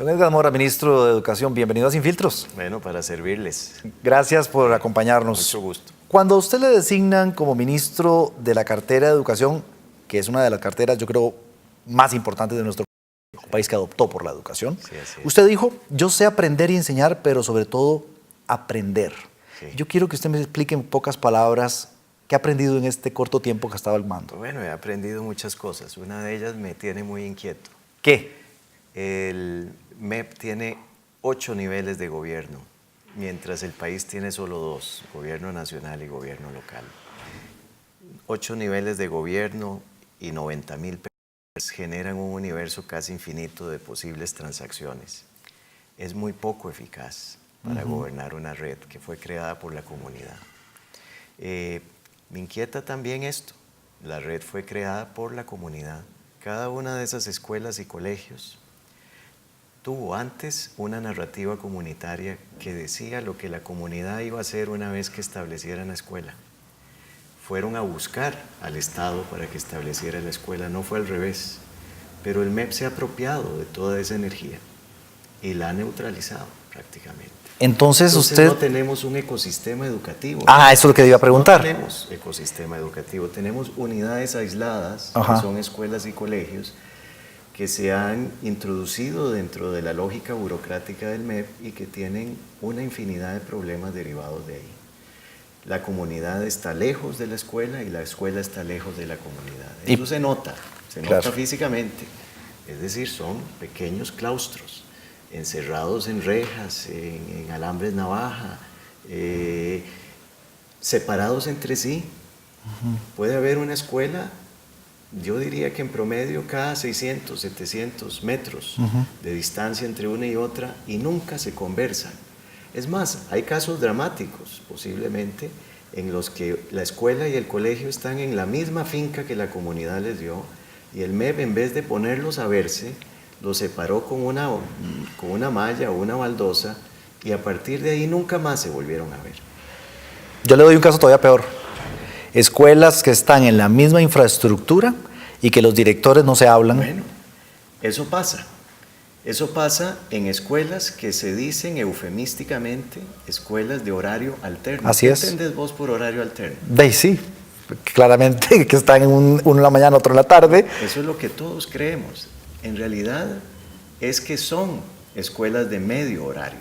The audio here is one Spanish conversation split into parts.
Don Edgar Mora, ministro de Educación, bienvenido a Sin Filtros. Bueno, para servirles. Gracias por acompañarnos. Mucho gusto. Cuando a usted le designan como ministro de la cartera de Educación, que es una de las carteras, yo creo, más importantes de nuestro país que adoptó por la educación, usted dijo, yo sé aprender y enseñar, pero sobre todo aprender. Sí. Yo quiero que usted me explique en pocas palabras qué ha aprendido en este corto tiempo que ha estado al mando. Bueno, he aprendido muchas cosas. Una de ellas me tiene muy inquieto. ¿Qué? El MEP tiene 8 niveles de gobierno, mientras el país tiene solo 2, gobierno nacional y gobierno local. 8 niveles de gobierno y 90.000 personas generan un universo casi infinito de posibles transacciones. Es muy poco eficaz para gobernar una red que fue creada por la comunidad. Me inquieta también esto, la red fue creada por la comunidad. Cada una de esas escuelas y colegios tuvo antes una narrativa comunitaria que decía lo que la comunidad iba a hacer una vez que establecieran la escuela. Fueron a buscar al Estado para que estableciera la escuela, no fue al revés. Pero el MEP se ha apropiado de toda esa energía y la ha neutralizado prácticamente. Entonces usted... no tenemos un ecosistema educativo. Ah, eso es lo que iba a preguntar. No tenemos ecosistema educativo, tenemos unidades aisladas, que son escuelas y colegios, que se han introducido dentro de la lógica burocrática del MEP y que tienen una infinidad de problemas derivados de ahí. La comunidad está lejos de la escuela y la escuela está lejos de la comunidad. Eso se nota físicamente. Es decir, son pequeños claustros, encerrados en rejas, en alambres navaja, separados entre sí. Puede haber una escuela, yo diría que en promedio cada 600, 700 metros de distancia entre una y otra y nunca se conversan. Es más, hay casos dramáticos, posiblemente, en los que la escuela y el colegio están en la misma finca que la comunidad les dio y el MEP, en vez de ponerlos a verse, los separó con una malla o una baldosa y a partir de ahí nunca más se volvieron a ver. Yo le doy un caso todavía peor. Escuelas que están en la misma infraestructura y que los directores no se hablan. Bueno, eso pasa. Eso pasa en escuelas que se dicen eufemísticamente escuelas de horario alterno. Así es. ¿Qué entendés vos por horario alterno? Sí, claramente que están uno en la mañana, otro en la tarde. Eso es lo que todos creemos. En realidad es que son escuelas de medio horario.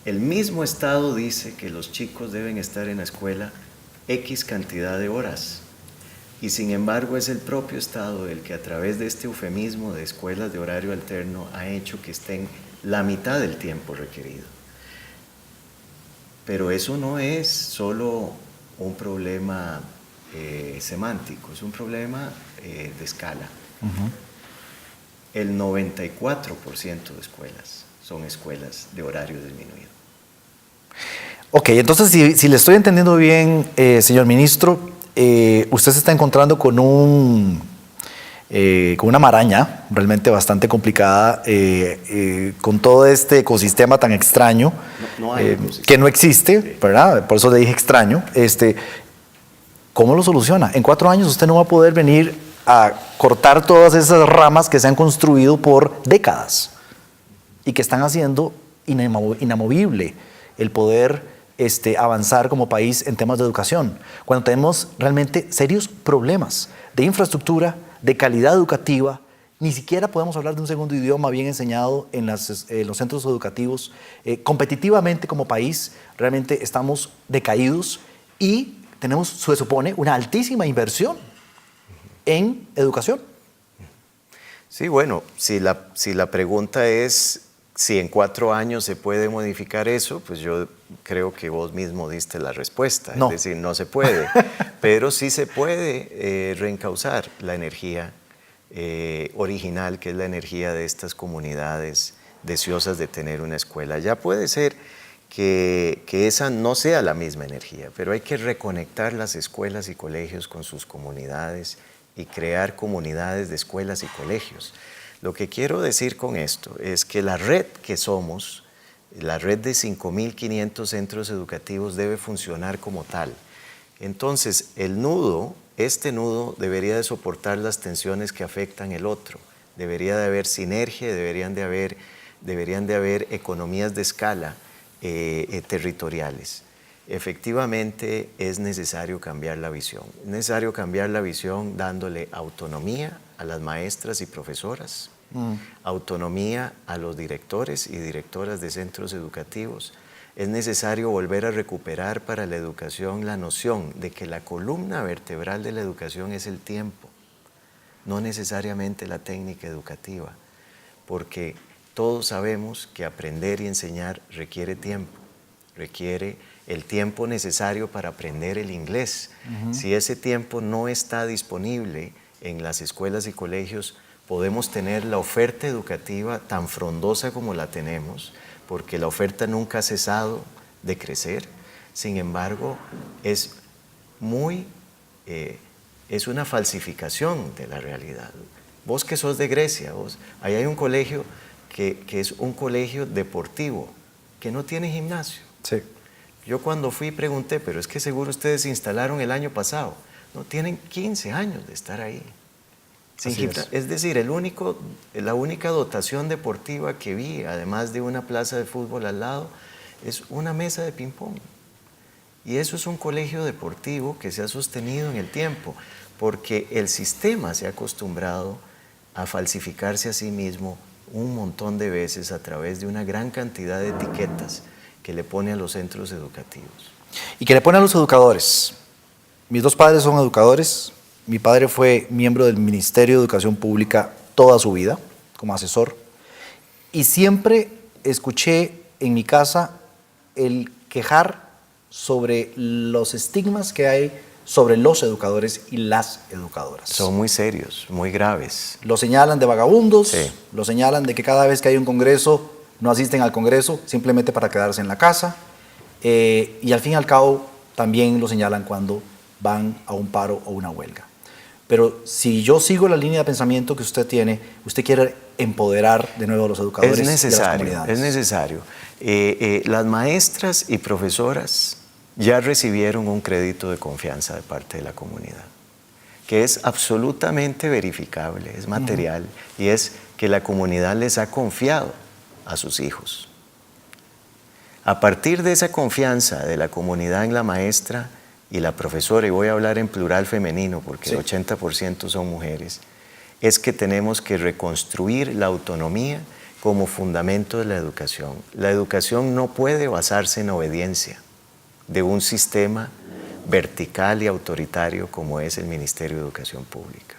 El mismo Estado dice que los chicos deben estar en la escuela X cantidad de horas. Y sin embargo es el propio Estado el que a través de este eufemismo de escuelas de horario alterno ha hecho que estén la mitad del tiempo requerido. Pero eso no es solo un problema semántico, es un problema de escala. El 94% de escuelas son escuelas de horario disminuido. Ok, entonces si le estoy entendiendo bien, señor ministro, usted se está encontrando con una maraña realmente bastante complicada, con todo este ecosistema tan extraño, que no existe, ¿verdad? Por eso le dije extraño. ¿Cómo lo soluciona? En 4 años usted no va a poder venir a cortar todas esas ramas que se han construido por décadas y que están haciendo inamovible el poder avanzar como país en temas de educación, cuando tenemos realmente serios problemas de infraestructura, de calidad educativa. Ni siquiera podemos hablar de un segundo idioma bien enseñado en los centros educativos. Competitivamente como país realmente estamos decaídos y tenemos, se supone, una altísima inversión en educación. Sí, bueno, si la pregunta es si en 4 años se puede modificar eso, pues yo creo que vos mismo diste la respuesta. No. Es decir, no se puede, pero sí se puede reencauzar la energía original, que es la energía de estas comunidades deseosas de tener una escuela. Ya puede ser que esa no sea la misma energía, pero hay que reconectar las escuelas y colegios con sus comunidades y crear comunidades de escuelas y colegios. Lo que quiero decir con esto es que la red que somos, la red de 5.500 centros educativos debe funcionar como tal. Entonces, este nudo debería de soportar las tensiones que afectan el otro. debería de haber sinergia, deberían de haber economías de escala territoriales. Efectivamente es necesario cambiar la visión. Es necesario cambiar la visión dándole autonomía a las maestras y profesoras, autonomía a los directores y directoras de centros educativos. Es necesario volver a recuperar para la educación la noción de que la columna vertebral de la educación es el tiempo, no necesariamente la técnica educativa, porque todos sabemos que aprender y enseñar requiere tiempo, requiere el tiempo necesario para aprender el inglés. Si ese tiempo no está disponible en las escuelas y colegios, podemos tener la oferta educativa tan frondosa como la tenemos, porque la oferta nunca ha cesado de crecer. Sin embargo, es una falsificación de la realidad. Vos que sos de Grecia, ahí hay un colegio que es un colegio deportivo, que no tiene gimnasio. Sí. Yo cuando fui pregunté, pero es que seguro ustedes se instalaron el año pasado. No, tienen 15 años de estar ahí. Es decir, la única dotación deportiva que vi, además de una plaza de fútbol al lado, es una mesa de ping-pong. Y eso es un colegio deportivo que se ha sostenido en el tiempo, porque el sistema se ha acostumbrado a falsificarse a sí mismo un montón de veces a través de una gran cantidad de etiquetas que le pone a los centros educativos. Y que le pone a los educadores. Mis dos padres son educadores. Mi padre fue miembro del Ministerio de Educación Pública toda su vida, como asesor. Y siempre escuché en mi casa el quejar sobre los estigmas que hay sobre los educadores y las educadoras. Son muy serios, muy graves. Lo señalan de vagabundos, sí. Lo señalan de que cada vez que hay un congreso no asisten al congreso simplemente para quedarse en la casa, y al fin y al cabo también lo señalan cuando van a un paro o una huelga. Pero si yo sigo la línea de pensamiento que usted tiene, usted quiere empoderar de nuevo a los educadores y a las comunidades. Es necesario. Las maestras y profesoras ya recibieron un crédito de confianza de parte de la comunidad, que es absolutamente verificable, es material, y es que la comunidad les ha confiado a sus hijos. A partir de esa confianza de la comunidad en la maestra y la profesora, y voy a hablar en plural femenino porque el 80% son mujeres, es que tenemos que reconstruir la autonomía como fundamento de la educación. La educación no puede basarse en obediencia de un sistema vertical y autoritario como es el Ministerio de Educación Pública.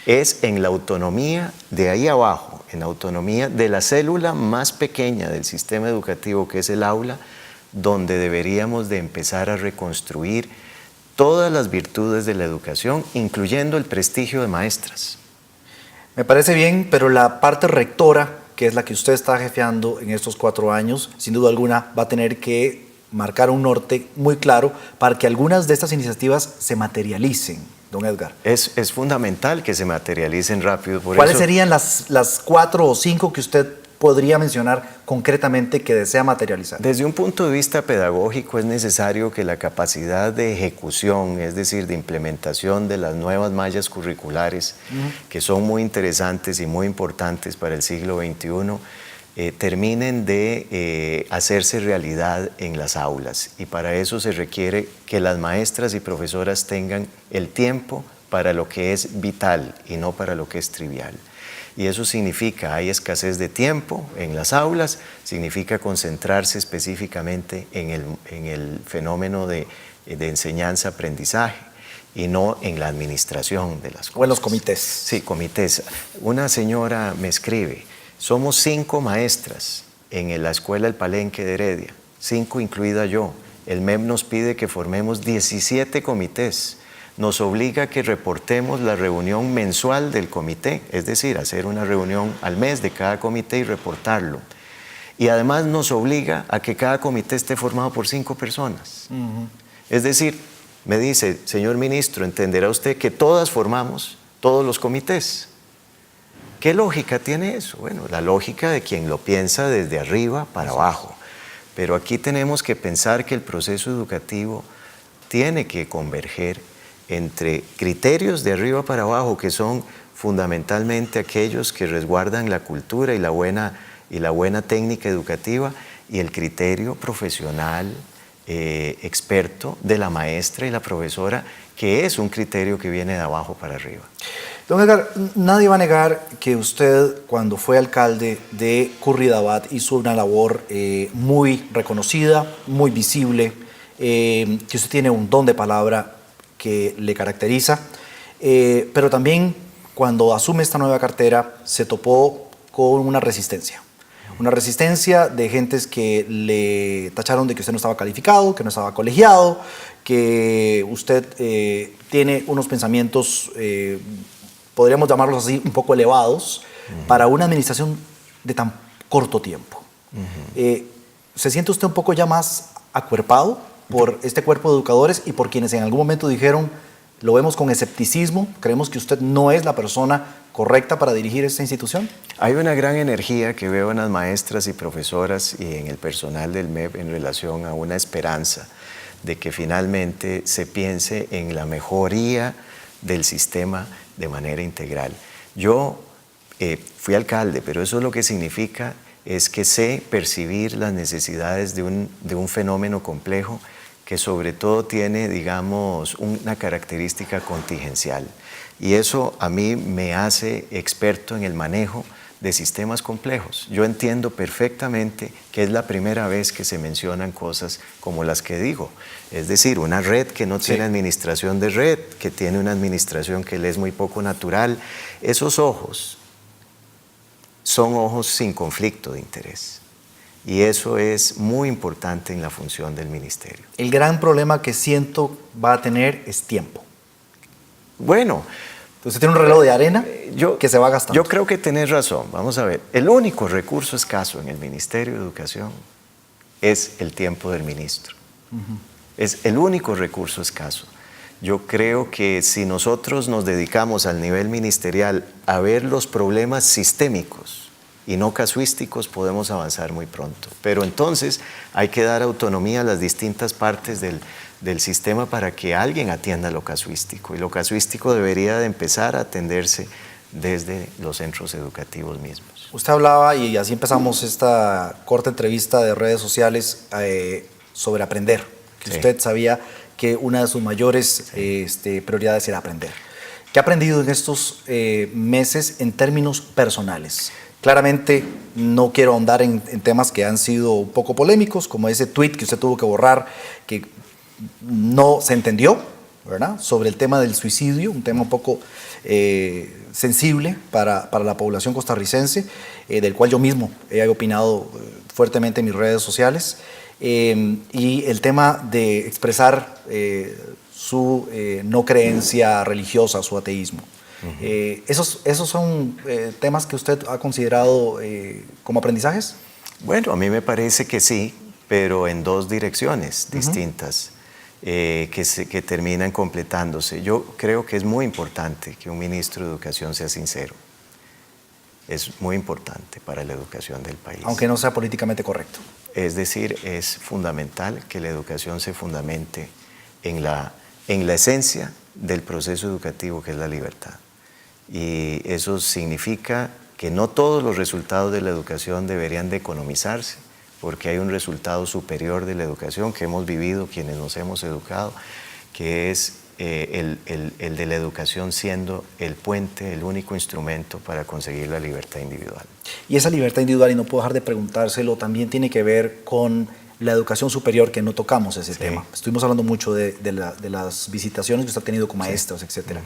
Es en la autonomía de ahí abajo, en la autonomía de la célula más pequeña del sistema educativo, que es el aula, donde deberíamos de empezar a reconstruir todas las virtudes de la educación, incluyendo el prestigio de maestras. Me parece bien, pero la parte rectora, que es la que usted está jefeando en estos 4 años, sin duda alguna va a tener que marcar un norte muy claro para que algunas de estas iniciativas se materialicen, don Edgar. Es fundamental que se materialicen rápido. ¿Cuáles serían las 4 o 5 que usted podría mencionar concretamente que desea materializar? Desde un punto de vista pedagógico es necesario que la capacidad de ejecución, es decir, de implementación de las nuevas mallas curriculares, que son muy interesantes y muy importantes para el siglo XXI, terminen de hacerse realidad en las aulas, y para eso se requiere que las maestras y profesoras tengan el tiempo para lo que es vital y no para lo que es trivial. Y eso significa, hay escasez de tiempo en las aulas, significa concentrarse específicamente en el fenómeno de enseñanza-aprendizaje y no en la administración de las cosas. O en los comités. Sí, comités. Una señora me escribe: somos 5 maestras en la escuela El Palenque de Heredia, 5 incluida yo. El MEP nos pide que formemos 17 comités. Nos obliga a que reportemos la reunión mensual del comité, es decir, hacer una reunión al mes de cada comité y reportarlo. Y además nos obliga a que cada comité esté formado por 5 personas. Es decir, me dice: señor ministro, entenderá usted que todas formamos todos los comités. ¿Qué lógica tiene eso? Bueno, la lógica de quien lo piensa desde arriba para abajo. Pero aquí tenemos que pensar que el proceso educativo tiene que converger entre criterios de arriba para abajo, que son fundamentalmente aquellos que resguardan la cultura y la buena técnica educativa, y el criterio profesional, experto de la maestra y la profesora, que es un criterio que viene de abajo para arriba. Don Edgar, nadie va a negar que usted, cuando fue alcalde de Curridabat, hizo una labor muy reconocida, muy visible, que usted tiene un don de palabra que le caracteriza, pero también cuando asume esta nueva cartera se topó con una resistencia de gentes que le tacharon de que usted no estaba calificado, que no estaba colegiado, que usted tiene unos pensamientos, podríamos llamarlos así, un poco elevados, para una administración de tan corto tiempo. ¿Se siente usted un poco ya más acuerpado por este cuerpo de educadores y por quienes en algún momento dijeron, lo vemos con escepticismo, creemos que usted no es la persona correcta para dirigir esta institución? Hay una gran energía que veo en las maestras y profesoras y en el personal del MEP en relación a una esperanza de que finalmente se piense en la mejoría del sistema de manera integral. Yo fui alcalde, pero eso lo que significa es que sé percibir las necesidades de un fenómeno complejo que sobre todo tiene, digamos, una característica contingencial. Y eso a mí me hace experto en el manejo de sistemas complejos. Yo entiendo perfectamente que es la primera vez que se mencionan cosas como las que digo. Es decir, una red que no tiene administración de red, que tiene una administración que le es muy poco natural. Esos ojos son ojos sin conflicto de interés. Y eso es muy importante en la función del ministerio. El gran problema que siento va a tener es tiempo. Bueno, usted tiene un reloj de arena que se va gastando. Yo creo que tenés razón. Vamos a ver, el único recurso escaso en el Ministerio de Educación es el tiempo del ministro. Es el único recurso escaso. Yo creo que si nosotros nos dedicamos al nivel ministerial a ver los problemas sistémicos y no casuísticos, podemos avanzar muy pronto. Pero entonces hay que dar autonomía a las distintas partes del sistema para que alguien atienda lo casuístico. Y lo casuístico debería de empezar a atenderse desde los centros educativos mismos. Usted hablaba, y así empezamos esta corta entrevista de redes sociales, sobre aprender. Que usted sabía que una de sus mayores prioridades era aprender. ¿Qué ha aprendido en estos meses en términos personales? Claramente no quiero ahondar en temas que han sido un poco polémicos, como ese tweet que usted tuvo que borrar, que no se entendió, ¿verdad?, sobre el tema del suicidio, un tema un poco sensible para la población costarricense, del cual yo mismo he opinado fuertemente en mis redes sociales, y el tema de expresar su no creencia religiosa, su ateísmo. ¿Esos son temas que usted ha considerado como aprendizajes? Bueno, a mí me parece que sí, pero en dos direcciones distintas que terminan completándose. Yo creo que es muy importante que un ministro de Educación sea sincero. Es muy importante para la educación del país. Aunque no sea políticamente correcto. Es decir, es fundamental que la educación se fundamente en la esencia del proceso educativo, que es la libertad. Y eso significa que no todos los resultados de la educación deberían de economizarse, porque hay un resultado superior de la educación que hemos vivido quienes nos hemos educado, que es el de la educación siendo el puente, el único instrumento para conseguir la libertad individual. Y esa libertad individual, y no puedo dejar de preguntárselo, también tiene que ver con la educación superior, que no tocamos ese tema. Estuvimos hablando mucho de las visitaciones que usted ha tenido con maestros, etc.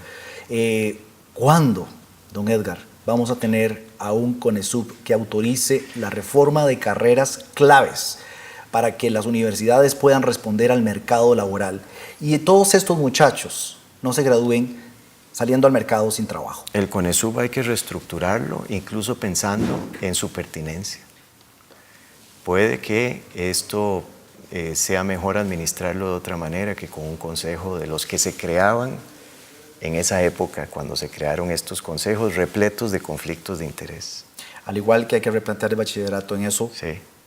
¿Cuándo, don Edgar, vamos a tener a un CONESUB que autorice la reforma de carreras claves para que las universidades puedan responder al mercado laboral y todos estos muchachos no se gradúen saliendo al mercado sin trabajo? El CONESUB hay que reestructurarlo, incluso pensando en su pertinencia. Puede que esto sea mejor administrarlo de otra manera que con un consejo de los que se creaban en esa época, cuando se crearon estos consejos repletos de conflictos de interés. Al igual que hay que replantear el bachillerato, en eso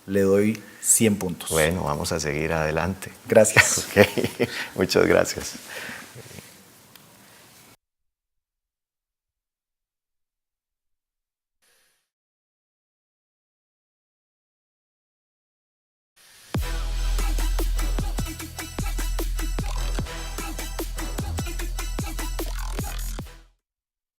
le doy 100 puntos. Bueno, vamos a seguir adelante. Gracias. Okay. Muchas gracias.